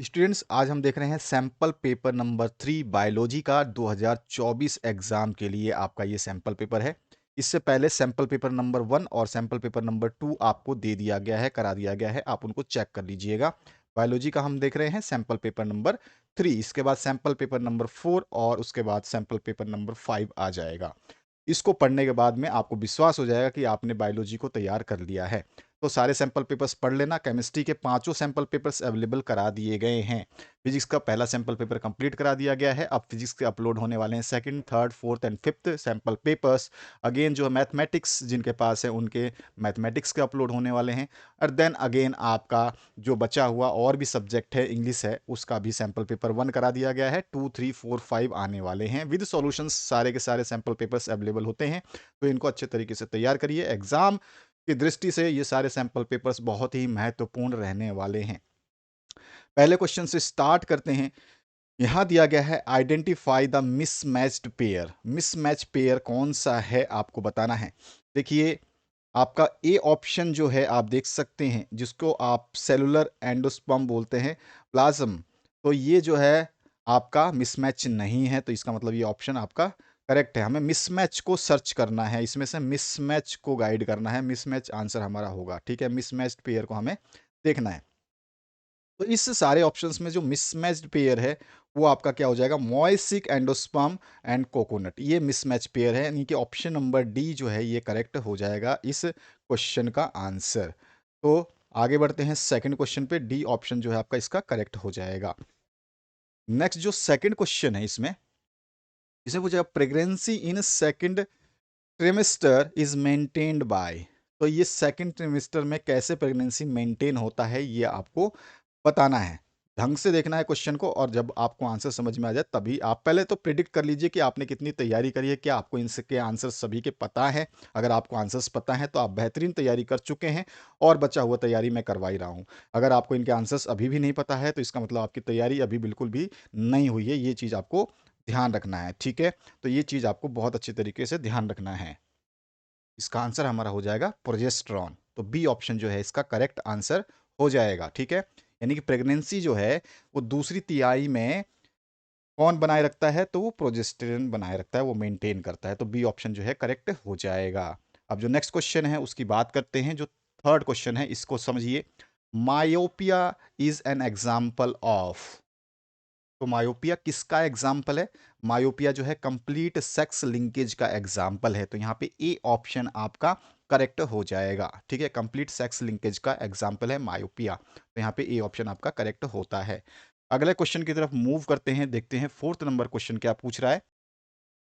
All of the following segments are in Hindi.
स्टूडेंट्स, आज हम देख रहे हैं सैंपल पेपर नंबर 3 बायोलॉजी का 2024 एग्जाम के लिए आपका ये सैंपल पेपर है। इससे पहले सैंपल पेपर नंबर 1 और सैंपल पेपर नंबर 2 आपको दे दिया गया है, करा दिया गया है। आप उनको चेक कर लीजिएगा। बायोलॉजी का हम देख रहे हैं सैंपल पेपर नंबर 3, इसके बाद सैंपल पेपर नंबर 4 और उसके बाद सैंपल पेपर नंबर 5 आ जाएगा। इसको पढ़ने के बाद में आपको विश्वास हो जाएगा कि आपने बायोलॉजी को तैयार कर लिया है। तो सारे सैंपल पेपर्स पढ़ लेना। केमिस्ट्री के पांचों सैंपल पेपर्स अवेलेबल करा दिए गए हैं। फिजिक्स का पहला सैंपल पेपर कंप्लीट करा दिया गया है। अब फिजिक्स के अपलोड होने वाले हैं second, third, fourth and fifth sample papers. Again जो मैथमेटिक्स जिनके पास है उनके मैथमेटिक्स के अपलोड होने वाले हैं। और देन अगेन आपका जो बचा हुआ और भी सब्जेक्ट है, इंग्लिश है, उसका भी सैंपल पेपर 1 करा दिया गया है। 2, 3, 4, 5 आने वाले हैं विद सॉल्यूशंस। सारे के सारे सैंपल पेपर्स अवेलेबल होते हैं, तो इनको अच्छे तरीके से तैयार करिए। एग्जाम की दृष्टि से ये सारे सैंपल पेपर्स बहुत ही महत्वपूर्ण रहने वाले हैं। पहले क्वेश्चन से स्टार्ट करते हैं। यहां दिया गया है identify the mismatched pair. Mismatch pair कौन सा है आपको बताना है। देखिए, आपका ए ऑप्शन जो है आप देख सकते हैं, जिसको आप सेलुलर एंडोस्पर्म बोलते हैं, प्लाज्म। तो ये जो है आपका मिसमैच नहीं है, तो इसका मतलब ये ऑप्शन आपका करेक्ट है। हमें मिसमैच को सर्च करना है, इसमें से मिसमैच को गाइड करना है। मिसमैच आंसर हमारा होगा। ठीक है, मिसमैच्ड पेयर को हमें देखना है। तो इस सारे ऑप्शंस में जो मिसमैच्ड पेयर है वो आपका क्या हो जाएगा, मोएसिक एंडोस्पर्म एंड कोकोनट। ये मिसमैच पेयर है, यानी कि ऑप्शन नंबर डी जो है ये करेक्ट हो जाएगा इस क्वेश्चन का आंसर। तो आगे बढ़ते हैं सेकंड क्वेश्चन पे। डी ऑप्शन जो है आपका इसका करेक्ट हो जाएगा। नेक्स्ट जो सेकंड क्वेश्चन है इसमें, इसे पूछेगा pregnancy in second trimester is maintained by. तो ये सेकंड ट्रिमेस्टर में कैसे प्रेगनेंसी मेंटेन होता है ये आपको बताना है। ढंग से देखना है क्वेश्चन को, और जब आपको आंसर समझ में आ जाए तभी आप पहले तो प्रिडिक्ट कर लीजिए कि आपने कितनी तैयारी करी है, क्या आपको इनके आंसर सभी के पता है। अगर आपको आंसर्स पता है तो आप बेहतरीन तैयारी कर चुके हैं, और बचा हुआ तैयारी मैं करवा ही रहा हूं। अगर आपको इनके आंसर्स अभी भी नहीं पता है तो इसका मतलब आपकी तैयारी अभी बिल्कुल भी नहीं हुई है। ये चीज़ आपको ध्यान रखना है। ठीक है, तो ये चीज़ आपको बहुत अच्छे तरीके से ध्यान रखना है। इसका आंसर हमारा हो जाएगा प्रोजेस्टेरॉन। तो बी ऑप्शन जो है इसका करेक्ट आंसर हो जाएगा। ठीक है, यानी कि प्रेगनेंसी जो है वो दूसरी तिहाई में कौन बनाए रखता है, तो वो प्रोजेस्टेरॉन बनाए रखता है, वो मेंटेन करता है। तो बी ऑप्शन जो है करेक्ट हो जाएगा। अब जो नेक्स्ट क्वेश्चन है उसकी बात करते हैं। जो थर्ड क्वेश्चन है इसको समझिए। Myopia is an example of. तो मायोपिया किसका एग्जाम्पल है? मायोपिया जो है कंप्लीट सेक्स लिंकेज का एग्जाम्पल है। तो यहाँ पे ए ऑप्शन आपका करेक्ट हो जाएगा। ठीक है, कंप्लीट सेक्स लिंकेज का एग्जाम्पल है मायोपिया, तो यहाँ पे ए ऑप्शन आपका करेक्ट होता है। अगले क्वेश्चन की तरफ मूव करते हैं, देखते हैं फोर्थ नंबर क्वेश्चन क्या पूछ रहा है।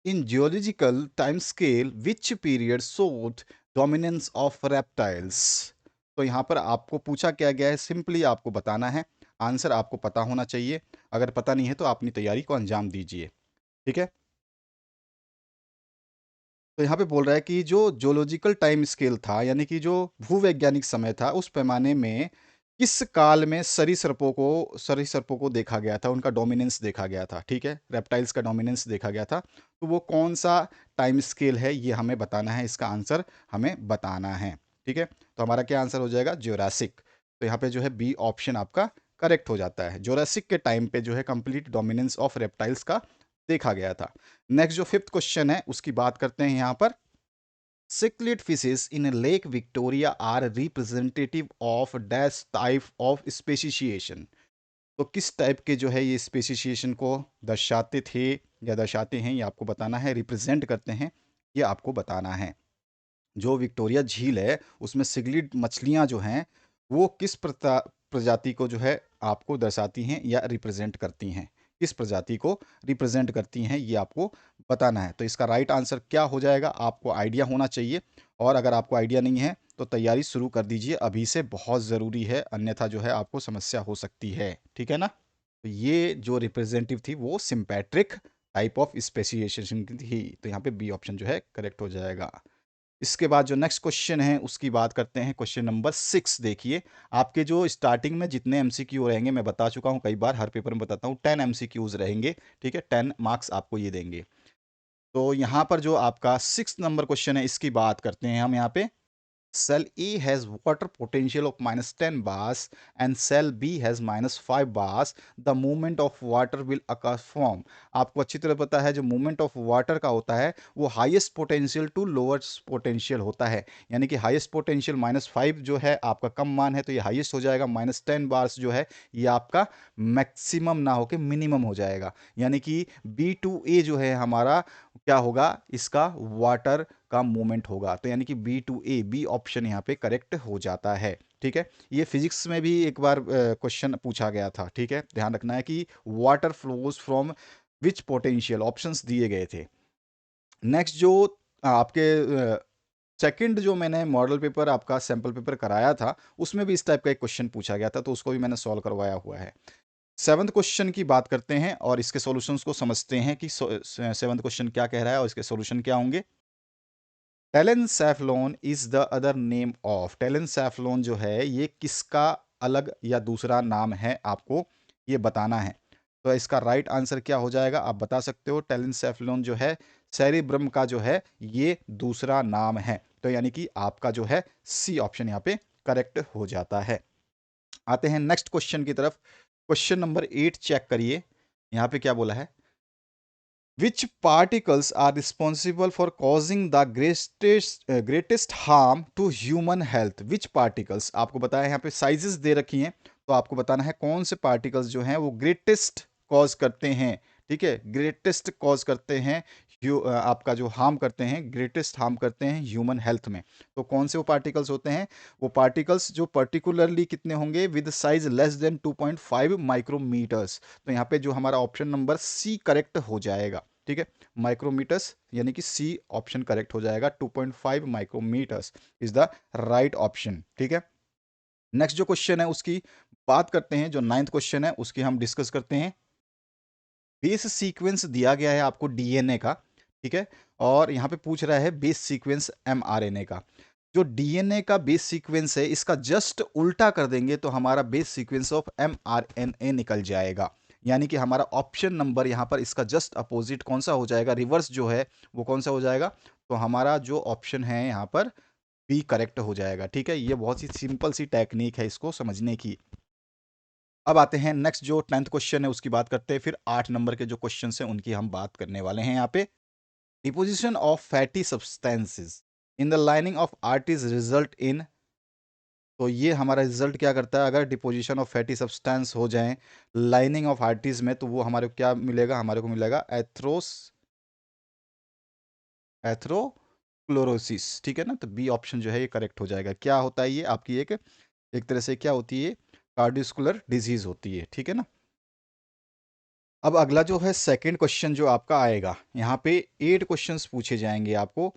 In geological time scale which period showed dominance of reptiles. तो यहाँ पर आपको पूछा क्या गया है, सिंपली आपको बताना है। आंसर आपको पता होना चाहिए। अगर पता नहीं है तो अपनी तैयारी को अंजाम दीजिए। ठीक है, तो यहाँ पे बोल रहा है कि जो जियोलॉजिकल टाइम स्केल था, यानी कि जो भूवैज्ञानिक समय था, उस पैमाने में किस काल में सरीसृपों को देखा गया था, उनका डोमिनेंस देखा गया था। ठीक है, रेप्टाइल्स का डोमिनेंस देखा गया था। तो वो कौन सा टाइम स्केल है ये हमें बताना है, इसका आंसर हमें बताना है। ठीक है, तो हमारा क्या आंसर हो जाएगा, ज्यूरासिक। तो यहाँ पे जो है बी ऑप्शन आपका करेक्ट हो जाता है। ज्यूरासिक के टाइम पे जो है कंप्लीट डोमिनेंस ऑफ रेप्टाइल्स का देखा गया था। नेक्स्ट जो फिफ्थ क्वेश्चन है उसकी बात करते हैं यहाँ पर। Cichlid fishes in lake Victoria are representative of dash type of speciation. तो किस टाइप के जो है ये स्पेसिशिएशन को दर्शाते थे या दर्शाते हैं, ये आपको बताना है। रिप्रेजेंट करते हैं, ये आपको बताना है। जो विक्टोरिया झील है उसमें सिगलिड मछलियां जो हैं वो किस प्रजाति को जो है आपको दर्शाती हैं या रिप्रेजेंट करती हैं, किस प्रजाति को रिप्रेजेंट करती हैं ये आपको बताना है। तो इसका राइट आंसर क्या हो जाएगा, आपको आइडिया होना चाहिए। और अगर आपको आइडिया नहीं है तो तैयारी शुरू कर दीजिए अभी से, बहुत ज़रूरी है, अन्यथा जो है आपको समस्या हो सकती है। ठीक है ना। तो ये जो रिप्रेजेंटेटिव थी वो सिंपैट्रिक टाइप ऑफ स्पेसिएशन की थी। तो यहाँ पे बी ऑप्शन जो है करेक्ट हो जाएगा। इसके बाद जो नेक्स्ट क्वेश्चन है उसकी बात करते हैं। क्वेश्चन नंबर 6 देखिए। आपके जो स्टार्टिंग में जितने एमसीक्यू रहेंगे, मैं बता चुका हूं कई बार, हर पेपर में बताता हूं, 10 एमसीक्यूज रहेंगे। ठीक है, 10 मार्क्स आपको ये देंगे। तो यहाँ पर जो आपका 6 नंबर क्वेश्चन है इसकी बात करते हैं हम यहाँ पे। cell A has water potential of -10 bars and cell B has -5 bars, the movement of water will occur from। आपको अच्छी तरह पता है जो मूवमेंट ऑफ वाटर का होता है वो highest potential to lowest potential होता है, यानी कि हाईएस्ट पोटेंशियल -5 जो है आपका कम मान है तो ये हाईएस्ट हो जाएगा, -10 बार्स जो है ये आपका मैक्सिमम ना होके मिनिमम हो जाएगा, यानी कि B2A जो है हमारा क्या होगा, इसका वाटर का मूवमेंट होगा, तो यानी कि B2A, बी ऑप्शन यहाँ पे करेक्ट हो जाता है। ठीक है, ये फिजिक्स में भी एक बार क्वेश्चन पूछा गया था। ठीक है, ध्यान रखना है कि water flows from which potential, options दिए गए थे। नेक्स्ट जो आपके सेकंड जो मैंने मॉडल पेपर आपका सैंपल पेपर कराया था उसमें भी इस टाइप का एक क्वेश्चन पूछा गया था, तो उसको भी मैंने सॉल्व करवाया हुआ है। सेवंथ क्वेश्चन की बात करते हैं और इसके सॉल्यूशंस को समझते हैं कि सेवंथ क्वेश्चन क्या कह रहा है और इसके सॉल्यूशन क्या होंगे। Telencephalon is the other name of, telencephalon जो है ये किसका अलग या दूसरा नाम है, आपको ये बताना है। तो इसका राइट आंसर क्या हो जाएगा आप बता सकते हो, टेलेनसैफलोन जो है सेरिब्रम का जो है ये दूसरा नाम है, तो यानी कि आपका जो है सी ऑप्शन यहाँ पे करेक्ट हो जाता है। आते हैं नेक्स्ट क्वेश्चन की तरफ। क्वेश्चन नंबर 8 चेक करिए, यहाँ पे क्या बोला है। Which particles are responsible for causing the greatest harm to human health? Which particles, आपको बताया यहाँ पे साइजेस दे रखी हैं, तो आपको बताना है कौन से पार्टिकल्स जो हैं वो ग्रेटेस्ट कॉज करते हैं। ठीक है, ग्रेटेस्ट कॉज करते हैं आपका जो हार्म करते हैं, ग्रेटेस्ट हार्म करते हैं ह्यूमन हेल्थ में। तो कौन से वो पार्टिकल्स होते हैं, वो पार्टिकल्स जो पर्टिकुलरली कितने होंगे, with size less than 2.5 micrometres. तो यहाँ पे जो हमारा ऑप्शन नंबर सी करेक्ट हो जाएगा। ठीक है, माइक्रोमीटर्स यानी कि सी ऑप्शन करेक्ट हो जाएगा, 2.5 micrometres is the right option. ठीक है, नेक्स्ट जो क्वेश्चन है उसकी बात करते हैं, जो 9th क्वेश्चन है उसकी हम डिस्कस करते हैं। बेस सीक्वेंस दिया गया है आपको डीएनए का, ठीक है, और यहाँ पे पूछ रहा है बेस सीक्वेंस एमआरएनए का। जो डीएनए का बेस सीक्वेंस है इसका जस्ट उल्टा कर देंगे तो हमारा बेस सीक्वेंस ऑफ एमआरएनए निकल जाएगा, यानी कि हमारा ऑप्शन नंबर यहाँ पर इसका जस्ट अपोजिट कौन सा हो जाएगा, रिवर्स जो है वो कौन सा हो जाएगा, तो हमारा जो ऑप्शन है यहाँ पर बी करेक्ट हो जाएगा। ठीक है, ये बहुत ही सिंपल सी टेक्निक है इसको समझने की। अब आते हैं नेक्स्ट जो 10th क्वेश्चन है उसकी बात करते हैं, फिर 8 नंबर के जो क्वेश्चन हैं उनकी हम बात करने वाले हैं यहाँ पे। Deposition of fatty substances in the lining of arteries result in, तो ये हमारा रिजल्ट क्या करता है, अगर डिपोजिशन ऑफ फैटी सब्सटेंस हो जाए लाइनिंग ऑफ आर्टिस में तो वो हमारे को क्या मिलेगा, हमारे को मिलेगा एथ्रोक्लोरोसिस। ठीक है ना, तो बी ऑप्शन जो है ये करेक्ट हो जाएगा। क्या होता है ये आपकी एक तरह से क्या होती है, कार्डियोस्कुलर डिजीज होती है। ठीक है ना, अब अगला जो है सेकंड क्वेश्चन जो आपका आएगा, यहाँ पे 8 क्वेश्चंस पूछे जाएंगे आपको।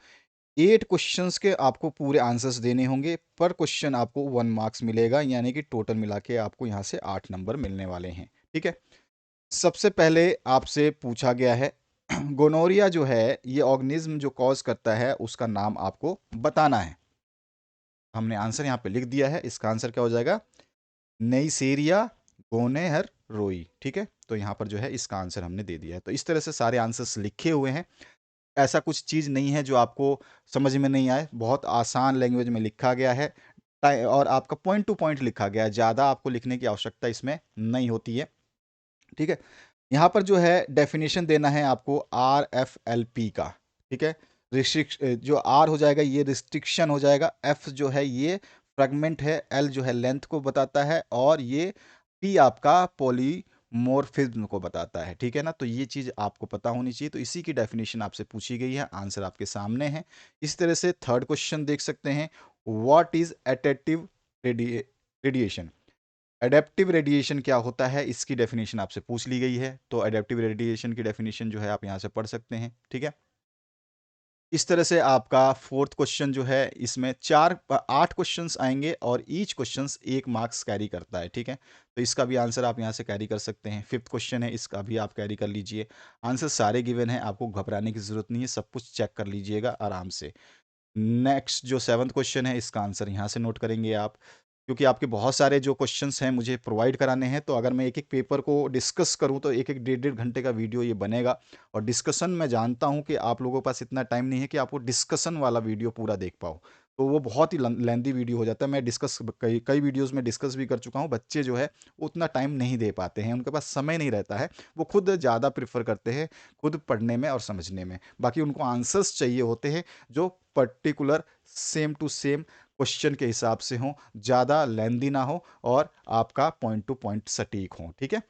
8 क्वेश्चंस के आपको पूरे आंसर्स देने होंगे, पर क्वेश्चन आपको 1 मार्क्स मिलेगा, यानी कि टोटल मिला के आपको यहाँ से 8 नंबर मिलने वाले हैं। ठीक है, सबसे पहले आपसे पूछा गया है गोनोरिया जो है ये ऑर्गेनिज्म जो कॉज करता है उसका नाम आपको बताना है। हमने आंसर यहाँ पे लिख दिया है, इसका आंसर क्या हो जाएगा, नेइसेरिया गोनेहर रोई। ठीक है, तो यहाँ पर जो है इसका आंसर हमने दे दिया है। तो इस तरह से सारे आंसर्स लिखे हुए हैं, ऐसा कुछ चीज़ नहीं है जो आपको समझ में नहीं आए, बहुत आसान लैंग्वेज में लिखा गया है और आपका पॉइंट टू पॉइंट लिखा गया है, ज़्यादा आपको लिखने की आवश्यकता इसमें नहीं होती है। ठीक है, यहाँ पर जो है डेफिनेशन देना है आपको RFLP का। ठीक है, रिस्ट्रिक्श जो R हो जाएगा ये रिस्ट्रिक्शन हो जाएगा, F जो है ये फ्रेगमेंट है, L जो है लेंथ को बताता है और ये P आपका पॉलीमॉर्फिज्म को बताता है। ठीक है ना, तो ये चीज़ आपको पता होनी चाहिए, तो इसी की डेफिनेशन आपसे पूछी गई है, आंसर आपके सामने है। इस तरह से थर्ड क्वेश्चन देख सकते हैं, what is adaptive radiation. Adaptive radiation क्या होता है इसकी डेफिनेशन आपसे पूछ ली गई है, तो एडेप्टिव रेडिएशन की डेफिनेशन जो है आप यहाँ से पढ़ सकते हैं। ठीक है, इस तरह से आपका फोर्थ क्वेश्चन जो है इसमें 8 क्वेश्चंस आएंगे और ईच क्वेश्चंस 1 मार्क्स कैरी करता है। ठीक है, तो इसका भी आंसर आप यहाँ से कैरी कर सकते हैं। फिफ्थ क्वेश्चन है, इसका भी आप कैरी कर लीजिए। आंसर सारे गिवन हैं, आपको घबराने की जरूरत नहीं है, सब कुछ चेक कर लीजिएगा आराम से। नेक्स्ट जो 7th क्वेश्चन है इसका आंसर यहाँ से नोट करेंगे आप, क्योंकि आपके बहुत सारे जो क्वेश्चंस हैं मुझे प्रोवाइड कराने हैं, तो अगर मैं एक एक पेपर को डिस्कस करूं तो एक एक 1.5 घंटे का वीडियो ये बनेगा। और डिस्कशन मैं जानता हूं कि आप लोगों के पास इतना टाइम नहीं है कि आपको डिस्कशन वाला वीडियो पूरा देख पाओ, तो वो बहुत ही लेंदी वीडियो हो जाता है। मैं डिस्कस कई कई वीडियोज़ में डिस्कस भी कर चुका हूँ। बच्चे जो है उतना टाइम नहीं दे पाते हैं, उनके पास समय नहीं रहता है। वो खुद ज़्यादा प्रेफ़र करते हैं खुद पढ़ने में और समझने में। बाकी उनको आंसर्स चाहिए होते हैं जो particular same to same question के हिसाब से हों, ज़्यादा लेंदी ना हो और आपका पॉइंट टू पॉइंट सटीक हों, ठीक है?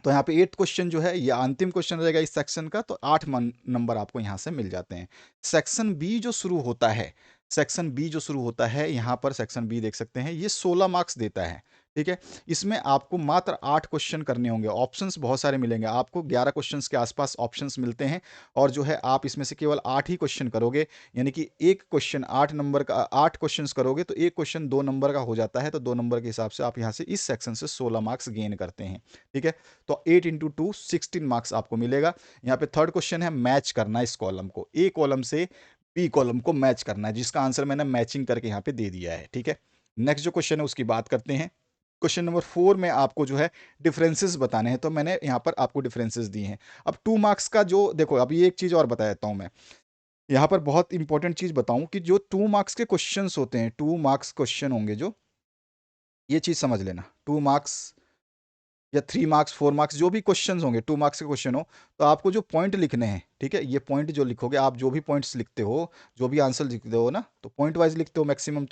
तो यहाँ पे 8th क्वेश्चन जो है ये अंतिम क्वेश्चन रहेगा इस सेक्शन का, तो 8 नंबर आपको यहाँ से मिल जाते हैं। सेक्शन बी जो शुरू होता है, सेक्शन बी जो शुरू होता है, यहाँ पर सेक्शन बी देख सकते हैं, ये 16 मार्क्स देता है, ठीक है? इसमें आपको मात्र 8 क्वेश्चन करने होंगे, ऑप्शंस बहुत सारे मिलेंगे आपको, 11 क्वेश्चंस के आसपास ऑप्शंस मिलते हैं और जो है आप इसमें से केवल 8 ही क्वेश्चन करोगे, यानी कि एक क्वेश्चन 8 नंबर का, 8 क्वेश्चंस करोगे तो एक क्वेश्चन 2 नंबर का हो जाता है, तो 2 नंबर के हिसाब से आप यहाँ से इस सेक्शन से 16 मार्क्स गेन करते हैं, ठीक है? तो 8 इंटू 2 16 मार्क्स आपको मिलेगा। यहाँ पे थर्ड क्वेश्चन है मैच करना इस कॉलम को, ए कॉलम से बी कॉलम को मैच करना है, जिसका आंसर मैंने मैचिंग करके यहाँ पे दे दिया है, ठीक है? नेक्स्ट जो क्वेश्चन है उसकी बात करते हैं। क्वेश्चन नंबर 4 में आपको जो है डिफरेंसेस बताने हैं, तो मैंने यहाँ पर आपको डिफरेंसेस दिए हैं। अब 2 मार्क्स का जो देखो, अभी एक चीज़ और बता देता हूँ मैं। यहाँ पर बहुत इंपॉर्टेंट चीज़ बताऊँ कि जो 2 मार्क्स के क्वेश्चंस होते हैं, 2 मार्क्स क्वेश्चन होंगे जो, ये चीज़ समझ लेना, 2 मार्क्स या 3 मार्क्स 4 मार्क्स जो भी क्वेश्चंस होंगे, 2 मार्क्स के क्वेश्चन हो, तो आपको जो पॉइंट लिखने हैं, ठीक है? ये पॉइंट जो लिखोगे, आप जो भी पॉइंट्स लिखते हो, जो भी आंसर लिखते हो ना, तो पॉइंट वाइज लिखते हो मैक्सिमम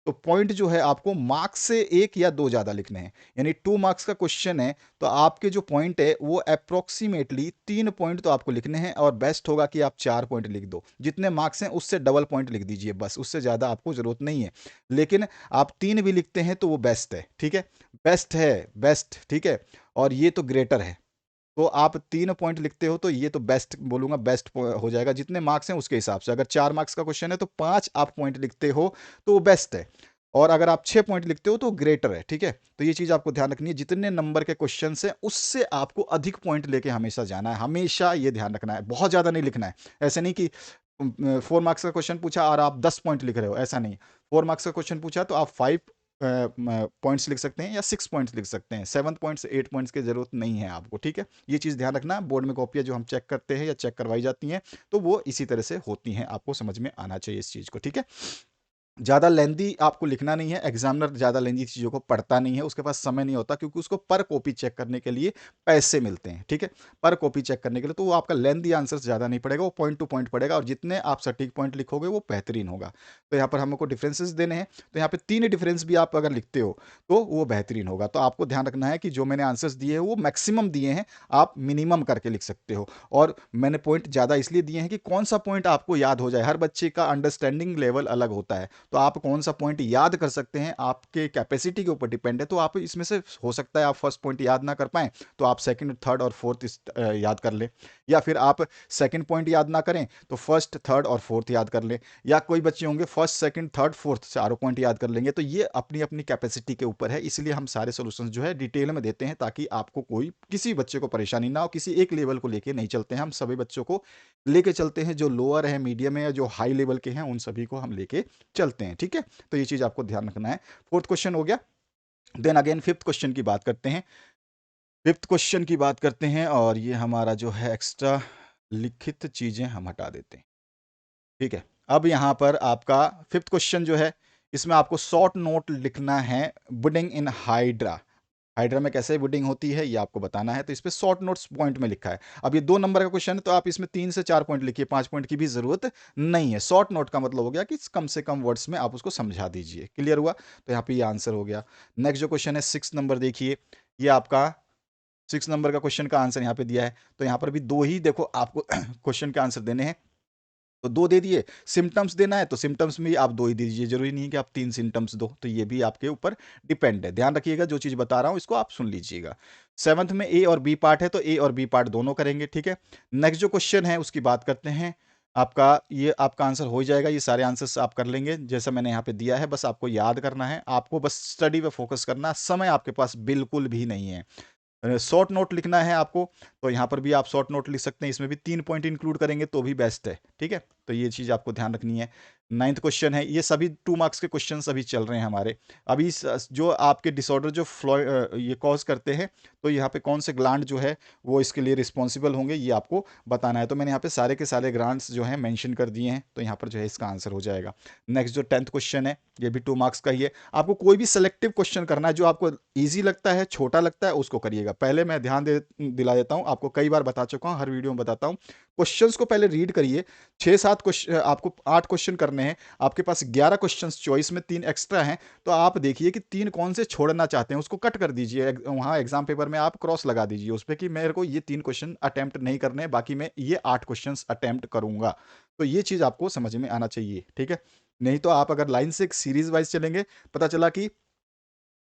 तो पॉइंट जो है आपको मार्क्स से 1 या 2 ज़्यादा लिखने हैं। यानी 2 मार्क्स का क्वेश्चन है तो आपके जो पॉइंट है वो अप्रोक्सीमेटली 3 पॉइंट तो आपको लिखने हैं, और बेस्ट होगा कि आप 4 पॉइंट लिख दो। जितने मार्क्स हैं उससे डबल पॉइंट लिख दीजिए बस, उससे ज़्यादा आपको ज़रूरत नहीं है। लेकिन आप 3 भी लिखते हैं तो वो बेस्ट है, ठीक है? बेस्ट है, बेस्ट, ठीक है? और ये तो ग्रेटर है। तो आप 3 पॉइंट लिखते हो तो ये तो बेस्ट बोलूँगा, बेस्ट हो जाएगा। जितने मार्क्स हैं उसके हिसाब से, अगर 4 मार्क्स का क्वेश्चन है तो 5 आप पॉइंट लिखते हो तो वो बेस्ट है, और अगर आप 6 पॉइंट लिखते हो तो ग्रेटर है, ठीक है? तो ये चीज़ आपको ध्यान रखनी है, जितने नंबर के क्वेश्चन हैं उससे आपको अधिक पॉइंट लेके हमेशा जाना है, हमेशा ये ध्यान रखना है। बहुत ज़्यादा नहीं लिखना है। ऐसे नहीं कि 4 मार्क्स का क्वेश्चन पूछा और आप 10 पॉइंट लिख रहे हो, ऐसा नहीं। 4 मार्क्स का क्वेश्चन पूछा तो आप 5 पॉइंट्स लिख सकते हैं या 6 पॉइंट्स लिख सकते हैं। 7 पॉइंट्स 8 पॉइंट्स की जरूरत नहीं है आपको, ठीक है? ये चीज़ ध्यान रखना। बोर्ड में कॉपियाँ जो हम चेक करते हैं या चेक करवाई जाती हैं तो वो इसी तरह से होती हैं, आपको समझ में आना चाहिए इस चीज़ को, ठीक है? ज़्यादा लेंदी आपको लिखना नहीं है, एग्जामिनर ज़्यादा लेंदी चीज़ों को पढ़ता नहीं है, उसके पास समय नहीं होता, क्योंकि उसको पर कॉपी चेक करने के लिए पैसे मिलते हैं, ठीक है? पर कॉपी चेक करने के लिए, तो वो आपका लेंदी आंसर ज़्यादा नहीं पड़ेगा, वो पॉइंट टू पॉइंट पड़ेगा, और जितने आप सटीक पॉइंट लिखोगे वो बेहतरीन होगा। तो यहाँ पर हमको डिफरेंसेस देने हैं, तो यहाँ पे 3 डिफरेंस भी आप अगर लिखते हो तो वो बेहतरीन होगा। तो आपको ध्यान रखना है कि जो मैंने आंसर्स दिए हैं वो मैक्सिमम दिए हैं, आप मिनिमम करके लिख सकते हो। और मैंने पॉइंट ज़्यादा इसलिए दिए हैं कि कौन सा पॉइंट आपको याद हो जाए। हर बच्चे का अंडरस्टैंडिंग लेवल अलग होता है, तो आप कौन सा पॉइंट याद कर सकते हैं आपके कैपेसिटी के ऊपर डिपेंड है। तो आप इसमें से हो सकता है आप फर्स्ट पॉइंट याद ना कर पाएं, तो आप सेकंड, थर्ड और फोर्थ याद कर लें, या फिर आप सेकंड पॉइंट याद ना करें तो फर्स्ट, थर्ड और फोर्थ याद कर लें, या कोई बच्चे होंगे फर्स्ट, सेकंड, थर्ड, फोर्थ चारों पॉइंट याद कर लेंगे। तो ये अपनी अपनी कैपेसिटी के ऊपर है, इसलिए हम सारे सोल्यूशन जो है डिटेल में देते हैं, ताकि आपको कोई किसी बच्चे को परेशानी ना हो। किसी एक लेवल को लेके नहीं चलते हैं, हम सभी बच्चों को लेके चलते हैं, जो लोअर है, मीडियम है, जो हाई लेवल के हैं, उन सभी को हम लेके चलते हैं, ठीक है? तो ये चीज़ आपको ध्यान रखना है। फोर्थ क्वेश्चन हो गया। देन अगेन फिफ्थ क्वेश्चन की बात करते हैं। फिफ्थ क्वेश्चन की बात करते हैं, और ये हमारा जो है एक्स्ट्रा लिखित चीज़ें हम हटा देते हैं, ठीक है? अब यहाँ पर आपका फिफ्थ क्वेश्चन जो है, इसमें आपको शॉर्ट नोट लिखना है, बुडिंग इन हाइड्रा। हाइड्रा में कैसे बुडिंग होती है ये आपको बताना है, तो इस पे शॉर्ट नोट्स पॉइंट में लिखा है। अब ये 2 नंबर का क्वेश्चन है, तो आप इसमें 3 से 4 पॉइंट लिखिए, 5 पॉइंट की भी ज़रूरत नहीं है। शॉर्ट नोट का मतलब हो गया कि कम से कम वर्ड्स में आप उसको समझा दीजिए। क्लियर हुआ? तो यहाँ पे ये आंसर हो गया। नेक्स्ट जो क्वेश्चन है 6 नंबर देखिए, ये आपका 6 नंबर का क्वेश्चन का आंसर यहाँ पे दिया है। तो यहाँ पर भी 2 ही देखो आपको क्वेश्चन के आंसर देने हैं, तो 2 दे दिए। सिम्पटम्स देना है तो सिम्पटम्स में भी आप 2 ही दे दीजिए, ज़रूरी नहीं है कि आप 3 सिम्पटम्स दो, तो ये भी आपके ऊपर डिपेंड है। ध्यान रखिएगा, जो चीज़ बता रहा हूँ इसको आप सुन लीजिएगा। 7th में ए और बी पार्ट है, तो ए और बी पार्ट दोनों करेंगे, ठीक है? नेक्स्ट जो क्वेश्चन है उसकी बात करते हैं। आपका आंसर हो जाएगा, ये सारे आंसर्स आप कर लेंगे जैसा मैंने यहाँ पे दिया है, बस आपको याद करना है, आपको बस स्टडी पे फोकस करना है, समय आपके पास बिल्कुल भी नहीं है। शॉर्ट नोट लिखना है आपको, तो यहाँ पर भी आप शॉर्ट नोट लिख सकते हैं, इसमें भी 3 पॉइंट इंक्लूड करेंगे तो भी बेस्ट है, ठीक है? तो ये चीज़ आपको ध्यान रखनी है। 9th क्वेश्चन है, ये सभी 2 मार्क्स के क्वेश्चंस अभी चल रहे हैं हमारे। अभी जो आपके डिसऑर्डर जो ये कॉज करते हैं, तो यहाँ पे कौन से ग्लैंड जो है वो इसके लिए रिस्पॉन्सिबल होंगे, ये आपको बताना है। तो मैंने यहाँ पे सारे के सारे ग्लैंड्स जो हैं मेंशन कर दिए हैं, तो यहाँ पर जो है इसका आंसर हो जाएगा। नेक्स्ट जो 10th क्वेश्चन है, ये भी 2 मार्क्स का ही है। आपको कोई भी सेलेक्टिव क्वेश्चन करना है, जो आपको ईजी लगता है, छोटा लगता है, उसको करिएगा। पहले मैं ध्यान दिला देता हूँ, आपको कई बार बता चुका हूँ, हर वीडियो में बताता हूँ। क्वेश्चंस को पहले रीड करिए। 6-7 क्वेश्चन, आपको 8 क्वेश्चन करने हैं, आपके पास 11 क्वेश्चंस चॉइस में 3 एक्स्ट्रा हैं, तो आप देखिए कि 3 कौन से छोड़ना चाहते हैं, उसको कट कर दीजिए। वहाँ एग्जाम पेपर में आप क्रॉस लगा दीजिए उस पर कि मेरे को ये 3 क्वेश्चन अटेम्प्ट नहीं करने हैं, बाकी मैं ये 8 क्वेश्चन अटेम्प्ट करूंगा। तो ये चीज़ आपको समझ में आना चाहिए, ठीक है। नहीं तो आप अगर लाइन से एक सीरीज वाइज चलेंगे, पता चला कि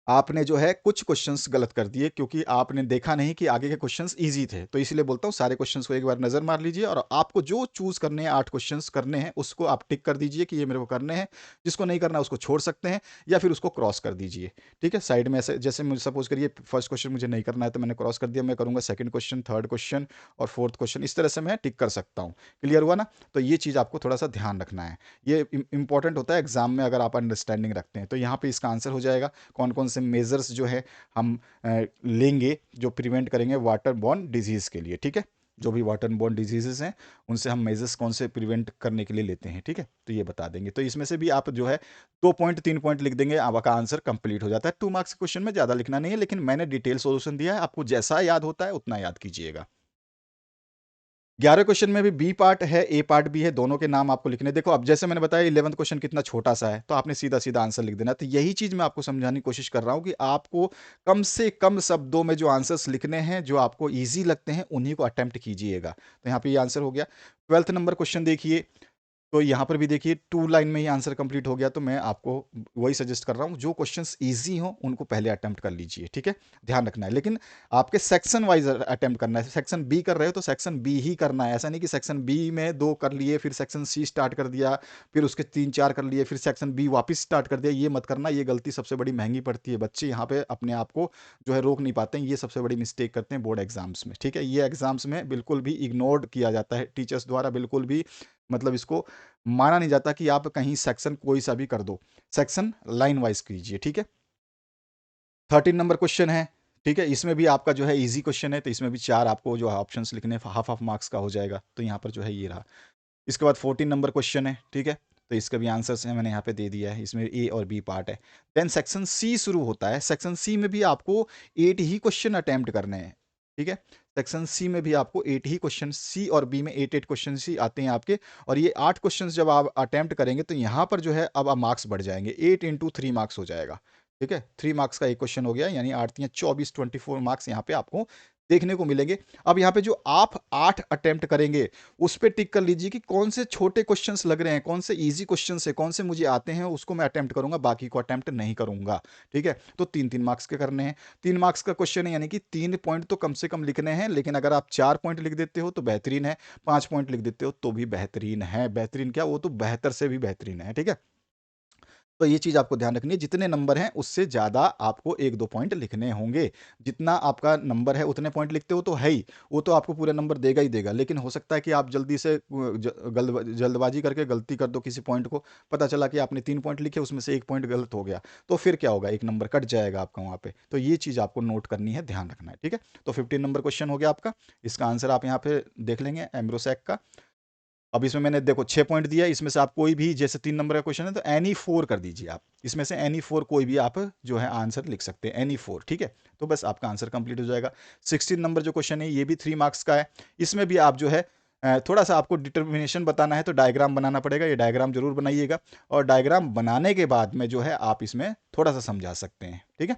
आपने जो है कुछ क्वेश्चंस गलत कर दिए, क्योंकि आपने देखा नहीं कि आगे के क्वेश्चंस इजी थे। तो इसीलिए बोलता हूँ सारे क्वेश्चंस को एक बार नजर मार लीजिए, और आपको जो चूज करने हैं, 8 क्वेश्चंस करने हैं, उसको आप टिक कर दीजिए कि ये मेरे को करने हैं। जिसको नहीं करना उसको छोड़ सकते हैं, या फिर उसको क्रॉस कर दीजिए, ठीक है। साइड में ऐसे, जैसे मुझे सपोज करिए फर्स्ट क्वेश्चन मुझे नहीं करना है, तो मैंने क्रॉस कर दिया, मैं करूंगा सेकंड क्वेश्चन, थर्ड क्वेश्चन और फोर्थ क्वेश्चन, इस तरह से मैं टिक कर सकता हूँ। क्लियर हुआ ना? तो ये चीज़ आपको थोड़ा सा ध्यान रखना है, ये इंपॉर्टेंट होता है एग्जाम में, अगर आप अंडरस्टैंडिंग रखते हैं। तो यहाँ पे इसका आंसर हो जाएगा, कौन कौन से मेजर्स जो है हम लेंगे जो प्रिवेंट करेंगे वाटर बॉर्न डिजीज के लिए, ठीक है। जो भी वाटर बॉर्न डिजीजेस हैं, उनसे हम मेजर्स कौन से प्रिवेंट करने के लिए लेते हैं, ठीक है। तो ये बता देंगे। तो इसमें से भी आप जो है 2 पॉइंट 3 पॉइंट लिख देंगे, आपका आंसर कंप्लीट हो जाता है। 2 मार्क्स क्वेश्चन में ज़्यादा लिखना नहीं है, लेकिन मैंने डिटेल सोल्यूशन दिया है, आपको जैसा याद होता है उतना याद कीजिएगा। 11 क्वेश्चन में भी बी पार्ट है, ए पार्ट भी है, दोनों के नाम आपको लिखने। देखो अब जैसे मैंने बताया 11th क्वेश्चन कितना छोटा सा है, तो आपने सीधा सीधा आंसर लिख देना। तो यही चीज मैं आपको समझाने की कोशिश कर रहा हूं कि आपको कम से कम शब्दों में जो आंसर्स लिखने हैं, जो आपको ईजी लगते हैं, उन्हीं को अटेम्प्ट कीजिएगा। तो यहाँ पे ये आंसर हो गया। 12th नंबर क्वेश्चन देखिए, तो यहाँ पर भी देखिए 2 लाइन में ही आंसर कंप्लीट हो गया। तो मैं आपको वही सजेस्ट कर रहा हूँ, जो क्वेश्चंस इजी हो उनको पहले अटेम्प्ट कर लीजिए, ठीक है। ध्यान रखना है, लेकिन आपके सेक्शन वाइज अटेम्प्ट करना है। सेक्शन बी कर रहे हो तो सेक्शन बी ही करना है, ऐसा नहीं कि सेक्शन बी में 2 कर लिए, फिर सेक्शन सी स्टार्ट कर दिया, फिर उसके 3-4 कर लिए, फिर सेक्शन बी वापस स्टार्ट कर दिया। ये मत करना, ये गलती सबसे बड़ी महंगी पड़ती है। बच्चे यहाँ पे अपने आप को जो है रोक नहीं पाते हैं, ये सबसे बड़ी मिस्टेक करते हैं बोर्ड एग्जाम्स में, ठीक है। ये एग्जाम्स में बिल्कुल भी इग्नोर्ड किया जाता है टीचर्स द्वारा, बिल्कुल भी मतलब इसको माना नहीं जाता कि आप कहीं सेक्शन कोई सा भी कर दो। सेक्शन लाइन वाइज कीजिए, ठीक है। 13 नंबर क्वेश्चन है, ठीक है। इसमें भी आपका जो है इजी क्वेश्चन है, तो इसमें भी 4 आपको जो ऑप्शंस लिखने, हाफ हाफ मार्क्स का हो जाएगा। तो यहाँ पर जो है ये रहा। इसके बाद 14 नंबर क्वेश्चन है, ठीक है। तो इसका भी आंसर्स है, मैंने यहाँ पे दे दिया है। इसमें ए और बी पार्ट है। देन सेक्शन सी शुरू होता है। सेक्शन सी में भी आपको 8 ही क्वेश्चन अटेम्प्ट करने हैं, ठीक है। सेक्शन सी में भी आपको 8 ही क्वेश्चन, सी और बी में 8 क्वेश्चन ही आते हैं आपके। और ये 8 क्वेश्चन जब आप अटेम्प्ट करेंगे, तो यहाँ पर जो है अब आप मार्क्स बढ़ जाएंगे, 8 इंटू 3 मार्क्स हो जाएगा, ठीक है। 3 मार्क्स का एक क्वेश्चन हो गया, यानी 8 24, 24 मार्क्स यहाँ पे आपको देखने को मिलेंगे। अब यहाँ पे जो आप 8 अटेम्प्ट करेंगे, उस पर टिक कर लीजिए कि कौन से छोटे क्वेश्चंस लग रहे हैं, कौन से इजी क्वेश्चंस है, कौन से मुझे आते हैं, उसको मैं अटेम्प्ट करूंगा, बाकी को अटेम्प्ट नहीं करूंगा, ठीक है। तो 3-3 मार्क्स के करने हैं। 3 मार्क्स का क्वेश्चन है, यानी कि 3 पॉइंट तो कम से कम लिखने हैं। लेकिन अगर आप 4 पॉइंट लिख देते हो तो बेहतरीन है, 5 पॉइंट लिख देते हो तो भी बेहतरीन है। बेहतरीन क्या, वो तो बेहतर से भी बेहतरीन है, ठीक है। तो ये चीज़ आपको ध्यान रखनी है, जितने नंबर हैं उससे ज़्यादा आपको 1-2 पॉइंट लिखने होंगे। जितना आपका नंबर है उतने पॉइंट लिखते हो तो है ही, वो तो आपको पूरे नंबर देगा ही देगा। लेकिन हो सकता है कि आप जल्दी से जल्दबाजी करके गलती कर दो किसी पॉइंट को, पता चला कि आपने 3 पॉइंट लिखे, उसमें से 1 पॉइंट गलत हो गया, तो फिर क्या होगा, 1 नंबर कट जाएगा आपका वहाँ पे। तो ये चीज़ आपको नोट करनी है, ध्यान रखना है, ठीक है। तो 15 नंबर क्वेश्चन हो गया आपका। इसका आंसर आप यहाँ पे देख लेंगे, एम्ब्रोसैक का। अब इसमें मैंने देखो 6 पॉइंट दिया है, इसमें से आप कोई भी, जैसे 3 नंबर का क्वेश्चन है तो एनी 4 कर दीजिए आप। इसमें से एनी 4 कोई भी आप जो है आंसर लिख सकते हैं, एनी 4, ठीक है। तो बस आपका आंसर कंप्लीट हो जाएगा। 16 नंबर जो क्वेश्चन है, ये भी 3 मार्क्स का है। इसमें भी आप जो है थोड़ा सा आपको डिटर्मिनेशन बताना है, तो डायग्राम बनाना पड़ेगा। ये डायग्राम जरूर बनाइएगा, और डायग्राम बनाने के बाद में जो है आप इसमें थोड़ा सा समझा सकते हैं, ठीक है।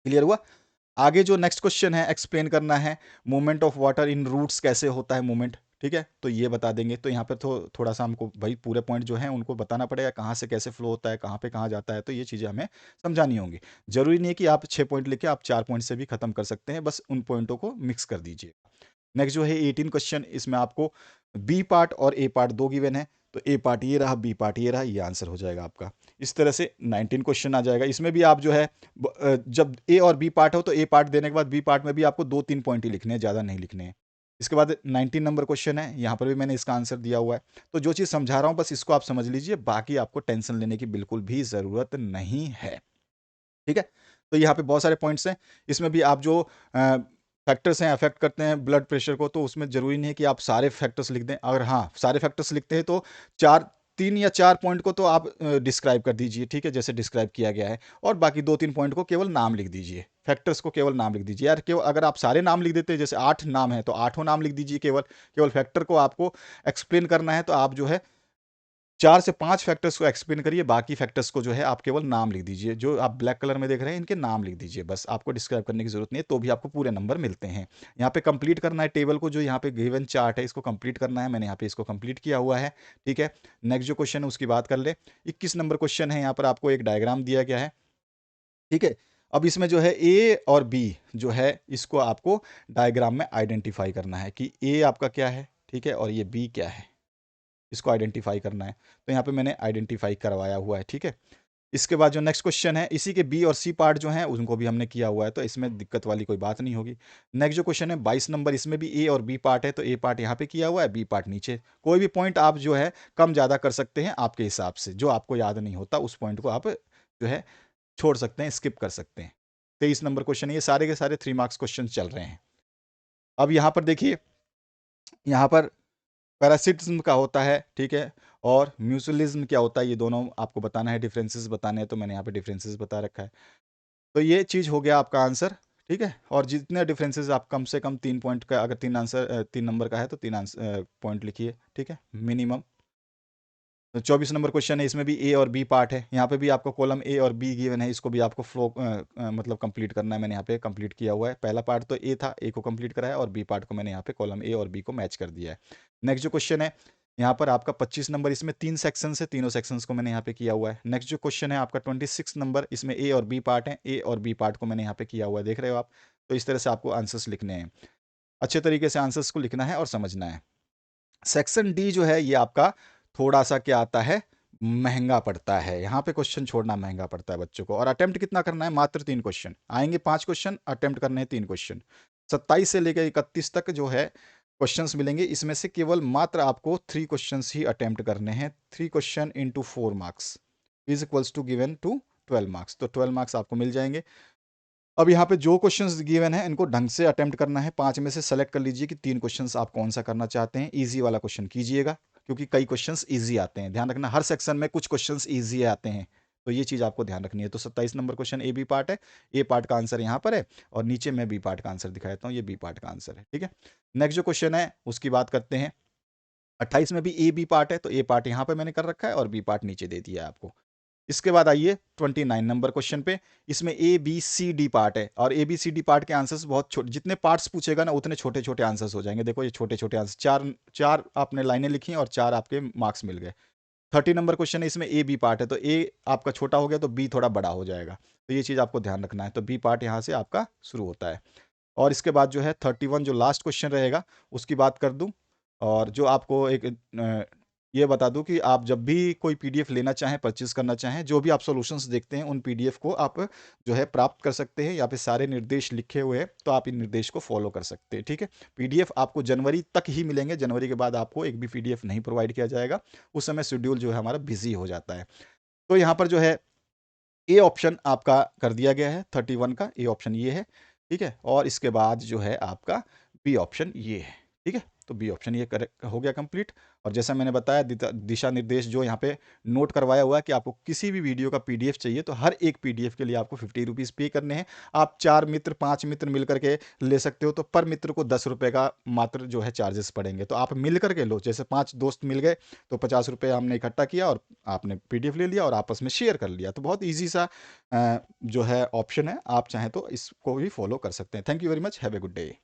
क्लियर हुआ? आगे जो नेक्स्ट क्वेश्चन है, एक्सप्लेन करना है movement of water in roots, कैसे होता है मूवमेंट, ठीक है। तो ये बता देंगे। तो यहाँ पे थोड़ा सा हमको भाई पूरे पॉइंट जो है उनको बताना पड़ेगा, कहाँ से कैसे फ्लो होता है, कहाँ पे कहाँ जाता है। तो ये चीज़ें हमें समझानी होंगी। जरूरी नहीं है कि आप 6 पॉइंट लेके आप 4 पॉइंट से भी खत्म कर सकते हैं, बस उन पॉइंटों को मिक्स कर दीजिए। नेक्स्ट जो है 18 क्वेश्चन, इसमें आपको बी पार्ट और ए पार्ट दो गिवन है। तो ए पार्ट ये रहा, बी पार्ट ये रहा, ये आंसर हो जाएगा आपका। इस तरह से 19 क्वेश्चन आ जाएगा। इसमें भी आप जो है जब ए और बी पार्ट हो, तो ए पार्ट देने के बाद बी पार्ट में भी आपको 2-3 पॉइंट ही लिखने हैं, ज़्यादा नहीं लिखने हैं। इसके बाद 19 नंबर क्वेश्चन है, यहाँ पर भी मैंने इसका आंसर दिया हुआ है। तो जो चीज़ समझा रहा हूँ बस इसको आप समझ लीजिए, बाकी आपको टेंशन लेने की बिल्कुल भी ज़रूरत नहीं है। ठीक है? तो यहाँ पे बहुत सारे पॉइंट्स हैं। इसमें भी आप जो फैक्टर्स हैं अफेक्ट करते हैं ब्लड प्रेशर को, तो उसमें ज़रूरी नहीं है कि आप सारे फैक्टर्स लिख दें। अगर हाँ, सारे फैक्टर्स लिखते हैं तो 3 या 4 पॉइंट को तो आप डिस्क्राइब कर दीजिए, ठीक है? जैसे डिस्क्राइब किया गया है, और बाकी 2-3 पॉइंट को केवल नाम लिख दीजिए। फैक्टर्स को केवल नाम लिख दीजिए। यार केवल अगर आप सारे नाम लिख देते हैं, जैसे 8 नाम है तो 8 नाम लिख दीजिए केवल। केवल फैक्टर को आपको एक्सप्लेन करना है तो आप जो है 4 से 5 फैक्टर्स को एक्सप्लेन करिए, बाकी फैक्टर्स को जो है आप केवल नाम लिख दीजिए। जो आप ब्लैक कलर में देख रहे हैं इनके नाम लिख दीजिए, बस आपको डिस्क्राइब करने की ज़रूरत नहीं है, तो भी आपको पूरे नंबर मिलते हैं। यहाँ पे कंप्लीट करना है टेबल को, जो यहाँ पे गिवन चार्ट है इसको कंप्लीट करना है। मैंने यहाँ पे इसको कंप्लीट किया हुआ है, ठीक है। नेक्स्ट जो क्वेश्चन है उसकी बात कर ले। 21 नंबर क्वेश्चन है, यहाँ पर आपको एक डायग्राम दिया गया है, ठीक है। अब इसमें जो है ए और बी जो है इसको आपको डायग्राम में आइडेंटिफाई करना है कि ए आपका क्या है, ठीक है, और ये बी क्या है, इसको आइडेंटिफाई करना है। तो यहाँ पे मैंने आइडेंटिफाई करवाया हुआ है, ठीक है। इसके बाद जो नेक्स्ट क्वेश्चन है, इसी के बी और सी पार्ट जो हैं उनको भी हमने किया हुआ है, तो इसमें दिक्कत वाली कोई बात नहीं होगी। नेक्स्ट जो क्वेश्चन है 22 नंबर, इसमें भी ए और बी पार्ट है, तो ए पार्ट यहाँ पे किया हुआ है, बी पार्ट नीचे। कोई भी पॉइंट आप जो है कम ज़्यादा कर सकते हैं आपके हिसाब से, जो आपको याद नहीं होता उस पॉइंट को आप जो है छोड़ सकते हैं, स्किप कर सकते हैं। 23 नंबर क्वेश्चन, ये सारे के सारे 3 मार्क्स क्वेश्चन चल रहे हैं। अब यहाँ पर देखिए, यहाँ पर पैरासिटिज्म क्या होता है, ठीक है, और म्यूचुअलिज्म क्या होता है, ये दोनों आपको बताना है, डिफरेंसेस बताने हैं, तो मैंने यहाँ पे डिफरेंसेस बता रखा है। तो ये चीज़ हो गया आपका आंसर, ठीक है। और जितने डिफरेंसेस आप कम से कम 3 पॉइंट का, अगर 3 नंबर का है तो 3 आंसर पॉइंट लिखिए, ठीक है, मिनिमम। तो 24 नंबर क्वेश्चन है, इसमें भी ए और बी पार्ट है। यहाँ पे भी आपको कॉलम ए और बी गिवन है, इसको भी आपको फ्लो मतलब कंप्लीट करना है। मैंने यहाँ पे कंप्लीट किया हुआ है। पहला पार्ट तो ए था, ए को कंप्लीट करा है, और बी पार्ट को मैंने यहाँ पे कॉलम ए और बी को मैच कर दिया है। नेक्स्ट जो क्वेश्चन है यहाँ पर आपका 25 नंबर, इसमें 3 सेक्शन है, तीनों सेक्शंस को मैंने यहाँ पे किया हुआ है। नेक्स्ट जो क्वेश्चन है आपका 26 नंबर, इसमें ए और बी पार्ट है, ए और बी पार्ट को मैंने यहाँ पे किया हुआ है, देख रहे हो आप। तो इस तरह से आपको आंसर्स लिखने हैं, अच्छे तरीके से आंसर्स को लिखना है और समझना है। सेक्शन डी जो है ये आपका थोड़ा सा क्या आता है, महंगा पड़ता है। यहाँ पे क्वेश्चन छोड़ना महंगा पड़ता है बच्चों को। और अटेम्प्ट कितना करना है, मात्र 3 क्वेश्चन आएंगे, 5 क्वेश्चन अटेम्प्ट करने हैं, 3 क्वेश्चन। 27 से लेकर 31 तक जो है क्वेश्चंस मिलेंगे, इसमें से केवल मात्र आपको 3 क्वेश्चंस ही अटेम्प्ट करने हैं। 3 question into 4 marks is equals to given to 12 marks, तो 12 मार्क्स आपको मिल जाएंगे। अब यहाँ पे जो क्वेश्चंस गिवन है इनको ढंग से अटेम्प्ट करना है। 5 में से सेलेक्ट कर लीजिए कि 3 क्वेश्चंस आप कौन सा करना चाहते हैं। इजी वाला क्वेश्चन कीजिएगा, क्योंकि कई क्वेश्चंस इजी आते हैं, ध्यान रखना, हर सेक्शन में कुछ क्वेश्चंस इजी आते हैं, तो ये चीज़ आपको ध्यान रखनी है। तो 27 नंबर क्वेश्चन ए बी पार्ट है, ए पार्ट का आंसर यहाँ पर है, और नीचे मैं बी पार्ट का आंसर दिखा देता हूँ, ये बी पार्ट का आंसर है, ठीक है। नेक्स्ट जो क्वेश्चन है उसकी बात करते हैं। 28 में भी ए बी पार्ट है, तो ए पार्ट यहाँ पे मैंने कर रखा है और बी पार्ट नीचे दे दिया है आपको। इसके बाद आइए 29 नंबर क्वेश्चन पे, इसमें A B C D part है, और A B C D part के आंसर्स बहुत छोटे, जितने पार्ट्स पूछेगा ना उतने छोटे छोटे आंसर्स हो जाएंगे। देखो ये छोटे छोटे आंसर, चार चार आपने लाइनें लिखी और 4 आपके मार्क्स मिल गए। 30 नंबर क्वेश्चन है, इसमें ए बी पार्ट है, तो ए आपका छोटा हो गया तो बी थोड़ा बड़ा हो जाएगा, तो ये चीज़ आपको ध्यान रखना है। तो बी पार्ट यहाँ से आपका शुरू होता है। और इसके बाद जो है 31 जो लास्ट क्वेश्चन रहेगा उसकी बात कर दूं, और जो आपको एक ये बता दूं कि आप जब भी कोई पीडीएफ लेना चाहें, परचेज करना चाहें, जो भी आप सॉल्यूशंस देखते हैं उन पीडीएफ को आप जो है प्राप्त कर सकते हैं। यहाँ पे सारे निर्देश लिखे हुए हैं, तो आप इन निर्देश को फॉलो कर सकते हैं, ठीक है। पीडीएफ आपको जनवरी तक ही मिलेंगे, जनवरी के बाद आपको एक भी पीडीएफ नहीं प्रोवाइड किया जाएगा, उस समय शेड्यूल जो है हमारा बिजी हो जाता है। तो यहाँ पर जो है ए ऑप्शन आपका कर दिया गया है, 31 का ए ऑप्शन ये है, ठीक है। और इसके बाद जो है आपका बी ऑप्शन ये है, ठीक है। तो बी ऑप्शन ये करेक्ट हो गया कंप्लीट। और जैसा मैंने बताया दिशा निर्देश जो यहाँ पे नोट करवाया हुआ है कि आपको किसी भी वीडियो का पीडीएफ चाहिए तो हर एक पीडीएफ के लिए आपको 50 रुपीज़ पे करने हैं। आप 4 मित्र 5 मित्र मिल करके ले सकते हो, तो पर मित्र को 10 रुपये का मात्र जो है चार्जेस पड़ेंगे। तो आप मिल करके लो, जैसे 5 दोस्त मिल गए तो 50 रुपये हमने इकट्ठा किया और आपने पीडीएफ ले लिया और आपस में शेयर कर लिया। तो बहुत ईजी सा जो है ऑप्शन है, आप चाहें तो इसको भी फॉलो कर सकते हैं। Thank you very much, have a good day.